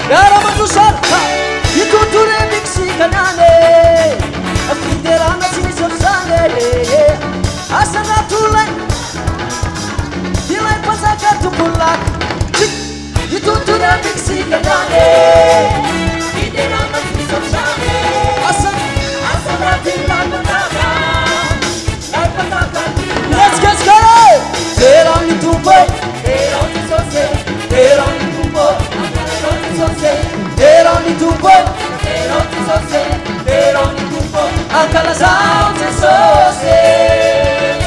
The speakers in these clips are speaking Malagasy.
Gara manusarta itu ture miksi kanane afinderana sini sorsane asana tule dilai pasaka tupulat itu ture miksi kanane afinderana sini sorsane asana tule pasaka dilai pasaka let's get started terang itu boy terang itu sose terang itu boy They don't need to work, they don't need to say, they don't need to work. Uncle is out and so say.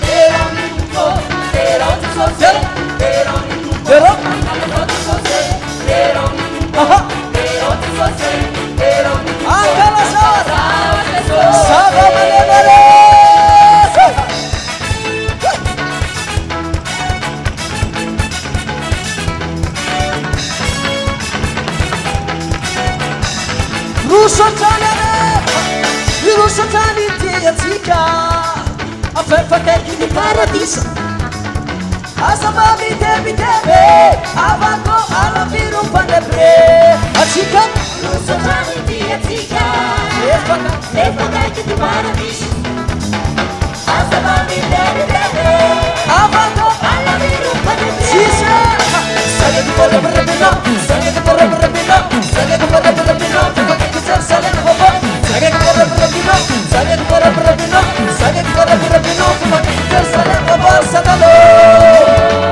They don't need to work, they don't need to say, they don't need to work. Uncle is out and so say, they don't need to work, they don't need to say, they don't need to work. Uncle is out and so say. Rusatani tiatika afefakeki di paradiso asabami debi debe avako alaviru panebre achika Rusatani tiatika afefakeki di paradiso asabami debi debe avako alaviru panebre sisa sale di pore berebino sale di pore berebino sale di pore berebino sale di pore Sage kora berebino, sage kora berebino, sage kora berebino, kumakitar sale kabar sadalo.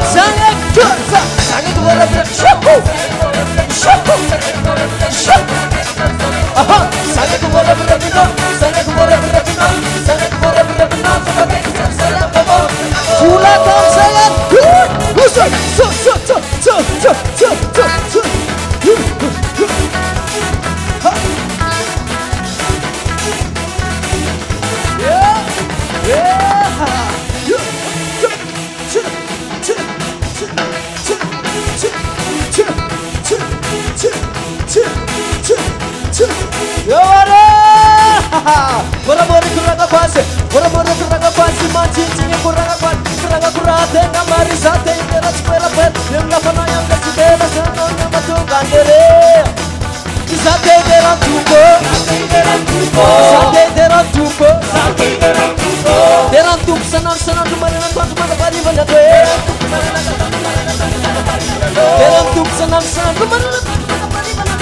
Sage kora berebino, shaku, shaku, shaku. Aha, sage kora berebino, sage kora berebino, sage kora berebino, kumakitar sale kabar. Chula kam sale, usai, so. Bora-bora kurang kuasa, bora-bora kurang kuasa, mancing-mancing kurang kurate, namari sate, teras pelapet, yang lapana yang kasih sana yang batu kandere. Sate deran tubo, sate deran tubo, deran tubo, senang kemarin kemana pari banyak deran tubo senang kemana pari banyak